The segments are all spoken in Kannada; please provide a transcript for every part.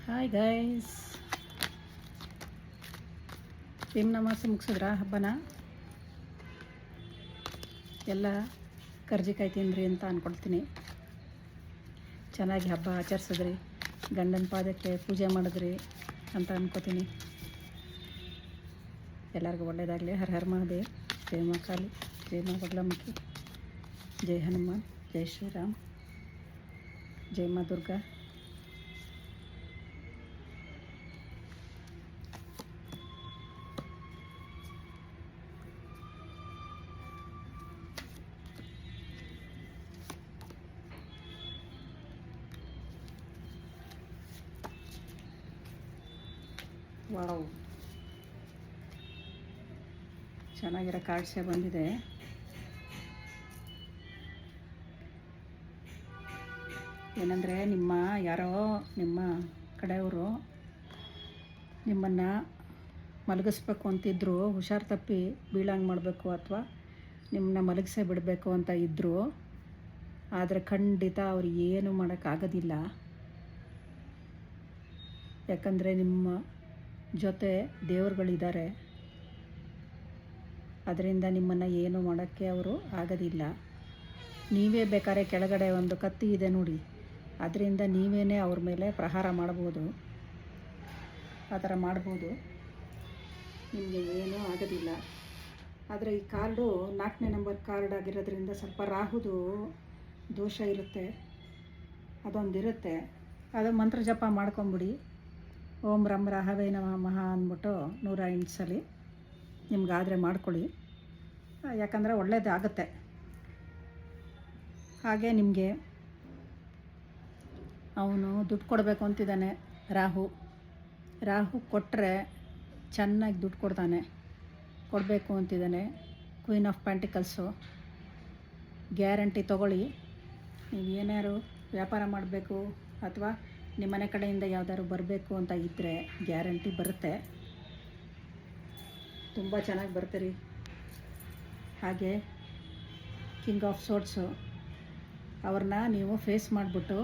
ಹಾಯ್ ಗೈಸ್, ನಿಮ್ಮ ನಮಾಸು ಮುಗಿಸಿದ್ರ ಹಬ್ಬನ ಎಲ್ಲ ಕರ್ಜಿಕಾಯಿ ತಿಂದ್ರಿ ಅಂತ ಅಂದ್ಕೊಳ್ತೀನಿ. ಚೆನ್ನಾಗಿ ಹಬ್ಬ ಆಚರಿಸಿದ್ರಿ, ಗಂಡನ ಪಾದಕ್ಕೆ ಪೂಜೆ ಮಾಡಿದ್ರಿ ಅಂತ ಅಂದ್ಕೋತೀನಿ. ಎಲ್ಲರಿಗೂ ಒಳ್ಳೆಯದಾಗಲಿ. ಹರ ಹರ ಮಹಾದೇವ್. ಜೈ ಮಾ ಕಾಳಿ, ಜೈ ಮಾ ಬಗಲಾಮುಖಿ, ಜೈ ಹನುಮಾನ್, ಜೈ ಶ್ರೀರಾಮ್, ಜೈ ಮಾ ದುರ್ಗಾ. ವಾವ್, ಚೆನ್ನಾಗಿರೋ ಕಾರ್ಡ್ಸೇ ಬಂದಿದೆ. ಏನಂದರೆ ಯಾರೋ ನಿಮ್ಮ ಕಡೆಯವರು ನಿಮ್ಮನ್ನು ಮಲಗಿಸ್ಬೇಕು ಅಂತಿದ್ರು, ಹುಷಾರು ತಪ್ಪಿ ಬೀಳಂಗೆ ಮಾಡಬೇಕು ಅಥವಾ ನಿಮ್ಮನ್ನ ಮಲಗಿಸೇ ಬಿಡಬೇಕು ಅಂತ ಇದ್ದರು. ಆದರೆ ಖಂಡಿತ ಅವ್ರು ಏನು ಮಾಡೋಕ್ಕಾಗೋದಿಲ್ಲ. ಯಾಕಂದರೆ ನಿಮ್ಮ ಜೊತೆ ದೇವರುಗಳಿದ್ದಾರೆ. ಅದರಿಂದ ನಿಮ್ಮನ್ನು ಏನು ಮಾಡೋಕ್ಕೆ ಅವರು ಆಗೋದಿಲ್ಲ. ನೀವೇ ಬೇಕಾದ್ರೆ ಕೆಳಗಡೆ ಒಂದು ಕತ್ತಿ ಇದೆ ನೋಡಿ, ಅದರಿಂದ ನೀವೇ ಅವ್ರ ಮೇಲೆ ಪ್ರಹಾರ ಮಾಡ್ಬೋದು. ಆ ಥರ ಮಾಡ್ಬೋದು, ನಿಮಗೆ ಏನೂ ಆಗೋದಿಲ್ಲ. ಆದರೆ ಈ ಕಾರ್ಡು 4ನೇ ನಂಬರ್ ಕಾರ್ಡ್ ಆಗಿರೋದ್ರಿಂದ ಸ್ವಲ್ಪ ರಾಹುದು ದೋಷ ಇರುತ್ತೆ, ಅದೊಂದಿರುತ್ತೆ. ಅದು ಮಂತ್ರ ಜಪ ಮಾಡ್ಕೊಂಬಿಡಿ. ಓಂ ರಂ ರಾಹವೇ ನಮಃ ಅಂದ್ಬಿಟ್ಟು 108 ಸಲ ನಿಮ್ಗಾದರೆ ಮಾಡ್ಕೊಳ್ಳಿ, ಯಾಕಂದರೆ ಒಳ್ಳೆಯದಾಗುತ್ತೆ. ಹಾಗೆ ನಿಮಗೆ ಅವನು ದುಡ್ಡು ಕೊಡಬೇಕು ಅಂತಿದ್ದಾನೆ. ರಾಹು ಕೊಟ್ಟರೆ ಚೆನ್ನಾಗಿ ದುಡ್ಡು ಕೊಡಬೇಕು ಅಂತಿದ್ದಾನೆ. ಕ್ವೀನ್ ಆಫ್ ಪ್ಯಾಂಟಿಕಲ್ಸು ಗ್ಯಾರಂಟಿ ತೊಗೊಳ್ಳಿ. ನೀವು ಏನಾದ್ರು ವ್ಯಾಪಾರ ಮಾಡಬೇಕು ಅಥವಾ ನಿಮ್ಮ ಮನೆ ಕಡೆಯಿಂದ ಯಾವ್ದಾದ್ರು ಬರಬೇಕು ಅಂತ ಇದ್ದರೆ ಗ್ಯಾರಂಟಿ ಬರುತ್ತೆ, ತುಂಬ ಚೆನ್ನಾಗಿ ಬರ್ತೀರಿ. ಹಾಗೆ ಕಿಂಗ್ ಆಫ್ ಸೋರ್ಟ್ಸು ಅವ್ರನ್ನ ನೀವು ಫೇಸ್ ಮಾಡಿಬಿಟ್ಟು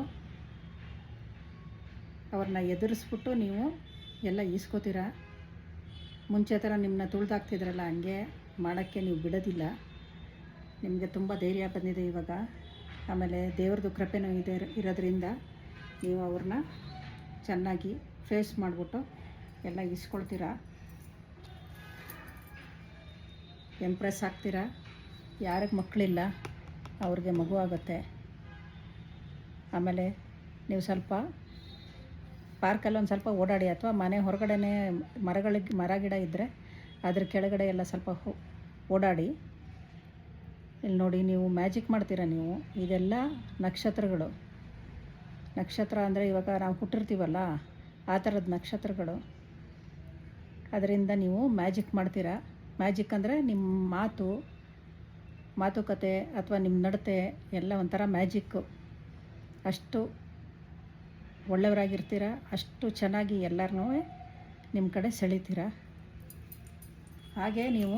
ಅವ್ರನ್ನ ಎದುರಿಸ್ಬಿಟ್ಟು ನೀವು ಎಲ್ಲ ಈಸ್ಕೋತೀರ. ಮುಂಚೆ ಥರ ನಿಮ್ಮನ್ನ ತುಳಿದಾಕ್ತಿದ್ರಲ್ಲ, ಹಂಗೆ ಮಾಡೋಕ್ಕೆ ನೀವು ಬಿಡೋದಿಲ್ಲ. ನಿಮಗೆ ತುಂಬ ಧೈರ್ಯ ಬಂದಿದೆ ಇವಾಗ. ಆಮೇಲೆ ದೇವ್ರದ್ದು ಕೃಪೆನೂ ಇರೋದ್ರಿಂದ ನೀವು ಅವ್ರನ್ನ ಚೆನ್ನಾಗಿ ಫೇಸ್ ಮಾಡಿಬಿಟ್ಟು ಎಲ್ಲ ಇಸ್ಕೊಳ್ತೀರ, ಎಂಪ್ರೆಸ್ ಆಗ್ತೀರ. ಯಾರಿಗೆ ಮಕ್ಕಳಿಲ್ಲ ಅವ್ರಿಗೆ ಮಗು ಆಗುತ್ತೆ. ಆಮೇಲೆ ನೀವು ಸ್ವಲ್ಪ ಪಾರ್ಕಲ್ಲಿ ಒಂದು ಸ್ವಲ್ಪ ಓಡಾಡಿ, ಅಥವಾ ಮನೆ ಹೊರಗಡೆನೇ ಮರ ಗಿಡ ಇದ್ದರೆ ಅದ್ರ ಕೆಳಗಡೆ ಎಲ್ಲ ಸ್ವಲ್ಪ ಓಡಾಡಿ. ಇಲ್ಲಿ ನೋಡಿ, ನೀವು ಮ್ಯಾಜಿಕ್ ಮಾಡ್ತೀರ. ನೀವು ಇದೆಲ್ಲ ನಕ್ಷತ್ರ ಅಂದರೆ ಇವಾಗ ನಾವು ಹುಟ್ಟಿರ್ತೀವಲ್ಲ, ಆ ಥರದ ನಕ್ಷತ್ರಗಳು. ಅದರಿಂದ ನೀವು ಮ್ಯಾಜಿಕ್ ಮಾಡ್ತೀರಾ. ಮ್ಯಾಜಿಕ್ ಅಂದರೆ ನಿಮ್ಮ ಮಾತುಕತೆ ಅಥವಾ ನಿಮ್ಮ ನಡತೆ ಎಲ್ಲ ಒಂಥರ ಮ್ಯಾಜಿಕ್ಕು. ಅಷ್ಟು ಒಳ್ಳೆಯವರಾಗಿರ್ತೀರ, ಅಷ್ಟು ಚೆನ್ನಾಗಿ ಎಲ್ಲರನ್ನೂ ನಿಮ್ಮ ಕಡೆ ಸೆಳೀತೀರ. ಹಾಗೆ ನೀವು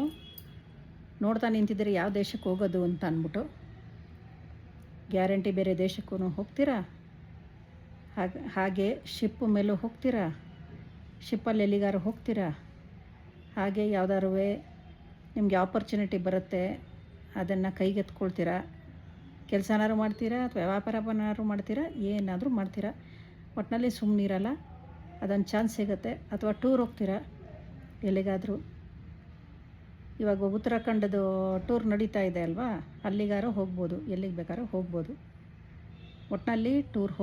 ನೋಡ್ತಾ ನಿಂತಿದ್ದೀರಿ ಯಾವ ದೇಶಕ್ಕೆ ಹೋಗೋದು ಅಂತ ಅಂದ್ಬಿಟ್ಟು. ಗ್ಯಾರಂಟಿ ಬೇರೆ ದೇಶಕ್ಕೂ ಹೋಗ್ತೀರಾ. ಹಾಗೆ ಶಿಪ್ ಮೇಲೂ ಹೋಗ್ತೀರಾ, ಶಿಪ್ಪಲ್ಲಿ ಎಲ್ಲಿಗಾರು ಹೋಗ್ತೀರಾ. ಹಾಗೆ ಯಾವುದಾದ್ರು ನಿಮಗೆ ಆಪರ್ಚುನಿಟಿ ಬರುತ್ತೆ, ಅದನ್ನು ಕೈಗೆತ್ಕೊಳ್ತೀರಾ. ಕೆಲಸನಾದ್ರು ಮಾಡ್ತೀರಾ ಅಥವಾ ವ್ಯಾಪಾರನಾದ್ರು ಮಾಡ್ತೀರಾ, ಏನಾದರೂ ಮಾಡ್ತೀರಾ. ಒಟ್ಟಿನಲ್ಲಿ ಸುಮ್ಮನಿರಲ್ಲ. ಅದೊಂದು ಚಾನ್ಸ್ ಸಿಗುತ್ತೆ. ಅಥವಾ ಟೂರ್ ಹೋಗ್ತೀರಾ ಎಲ್ಲಿಗಾದರೂ. ಇವಾಗ ಉತ್ತರಾಖಂಡದ ಟೂರ್ ನಡೀತಾ ಇದೆ ಅಲ್ವಾ, ಅಲ್ಲಿಗಾರು ಹೋಗ್ಬೋದು, ಎಲ್ಲಿಗೆ ಬೇಕಾದ್ರೂ ಹೋಗ್ಬೋದು. ಒಟ್ಟಿನಲ್ಲಿ ಟೂರ್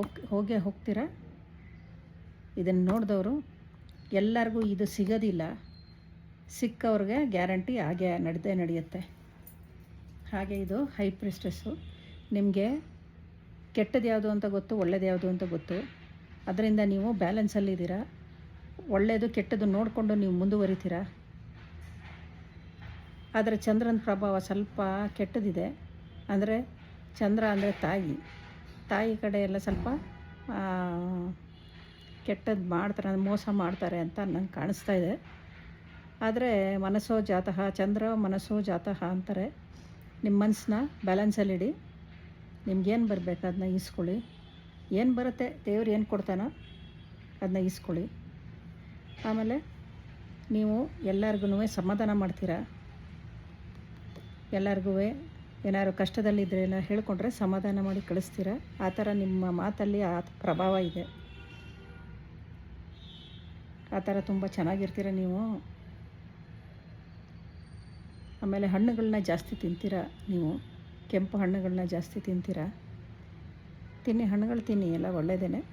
ಹೋಗ್ತೀರಾ. ಇದನ್ನು ನೋಡಿದವರು ಎಲ್ಲರಿಗೂ ಇದು ಸಿಗೋದಿಲ್ಲ, ಸಿಕ್ಕವ್ರಿಗೆ ಗ್ಯಾರಂಟಿ ಹಾಗೆ ನಡೆಯುತ್ತೆ. ಹಾಗೆ ಇದು ಹೈ ಪ್ರಿಸ್ಟೆಸ್ಸು. ನಿಮಗೆ ಕೆಟ್ಟದ್ದು ಯಾವುದು ಅಂತ ಗೊತ್ತು, ಒಳ್ಳೇದು ಯಾವುದು ಅಂತ ಗೊತ್ತು. ಅದರಿಂದ ನೀವು ಬ್ಯಾಲೆನ್ಸಲ್ಲಿದ್ದೀರಾ. ಒಳ್ಳೆಯದು ಕೆಟ್ಟದ್ದು ನೋಡಿಕೊಂಡು ನೀವು ಮುಂದುವರಿತೀರ. ಆದರೆ ಚಂದ್ರನ ಪ್ರಭಾವ ಸ್ವಲ್ಪ ಕೆಟ್ಟದಿದೆ. ಅಂದರೆ ಚಂದ್ರ ಅಂದರೆ ತಾಯಿ ಕಡೆ ಎಲ್ಲ ಸ್ವಲ್ಪ ಕೆಟ್ಟದ್ದು ಮಾಡ್ತಾರೆ, ಮೋಸ ಮಾಡ್ತಾರೆ ಅಂತ ನಂಗೆ ಕಾಣಿಸ್ತಾ ಇದೆ. ಆದರೆ ಮನಸ್ಸೋ ಜಾತಃ, ಚಂದ್ರ ಮನಸ್ಸೋ ಜಾತಃ ಅಂತಾರೆ. ನಿಮ್ಮ ಮನಸ್ಸನ್ನ ಬ್ಯಾಲೆನ್ಸಲ್ಲಿಡಿ. ನಿಮ್ಗೇನು ಬರಬೇಕು ಅದನ್ನ ಈಸ್ಕೊಳ್ಳಿ. ಏನು ಬರುತ್ತೆ, ದೇವ್ರು ಏನು ಕೊಡ್ತಾನೋ ಅದನ್ನ ಇಸ್ಕೊಳ್ಳಿ. ಆಮೇಲೆ ನೀವು ಎಲ್ಲರಿಗೂ ಸಮಾಧಾನ ಮಾಡ್ತೀರಾ. ಎಲ್ಲರಿಗೂ ಏನಾದ್ರು ಕಷ್ಟದಲ್ಲಿದ್ದರೆ ಎಲ್ಲ ಹೇಳ್ಕೊಂಡ್ರೆ ಸಮಾಧಾನ ಮಾಡಿ ಕಳಿಸ್ತೀರ. ಆ ಥರ ನಿಮ್ಮ ಮಾತಲ್ಲಿ ಆ ಪ್ರಭಾವ ಇದೆ. ಆ ಥರ ತುಂಬ ಚೆನ್ನಾಗಿರ್ತೀರ ನೀವು. ಆಮೇಲೆ ಹಣ್ಣುಗಳನ್ನ ಜಾಸ್ತಿ ತಿಂತೀರ ನೀವು. ಕೆಂಪು ಹಣ್ಣುಗಳನ್ನ ಜಾಸ್ತಿ ತಿಂತೀರ. ತಿನ್ನಿ, ಹಣ್ಣುಗಳು ತಿನ್ನಿ, ಎಲ್ಲ ಒಳ್ಳೆಯದೇ.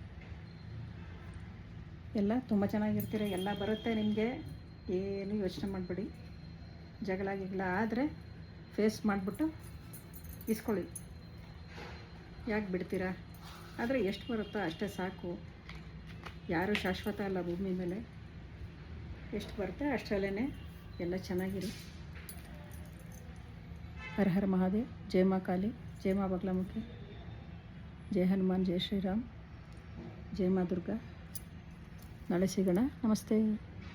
ಎಲ್ಲ ತುಂಬ ಚೆನ್ನಾಗಿರ್ತೀರ. ಎಲ್ಲ ಬರುತ್ತೆ ನಿಮಗೆ, ಏನು ಯೋಚನೆ ಮಾಡಬೇಡಿ. ಜಗಳ ಆದರೆ ಫೇಸ್ ಮಾಡಿಬಿಟ್ಟು ಇಸ್ಕೊಳ್ಳಿ. ಯಾಕೆ ಬಿಡ್ತೀರಾ? ಆದರೆ ಎಷ್ಟು ಬರುತ್ತೋ ಅಷ್ಟೇ ಸಾಕು. ಯಾರೂ ಶಾಶ್ವತ ಅಲ್ಲ ಭೂಮಿ ಮೇಲೆ. ಎಷ್ಟು ಬರುತ್ತೆ ಅಷ್ಟರಲ್ಲೇ ಎಲ್ಲ ಚೆನ್ನಾಗಿರಿ. ಹರ ಹರ ಮಹಾದೇವ್. ಜೈ ಮಾ ಕಾಳಿ, ಜೈ ಮಾ ಬಗಲಾಮುಖಿ, ಜೈ ಹನುಮಾನ್, ಜೈ ಶ್ರೀರಾಮ್, ಜೈ ಮಾ ದುರ್ಗಾ. ನಾಳೆ ಸಿಗೋಣ. ನಮಸ್ತೆ.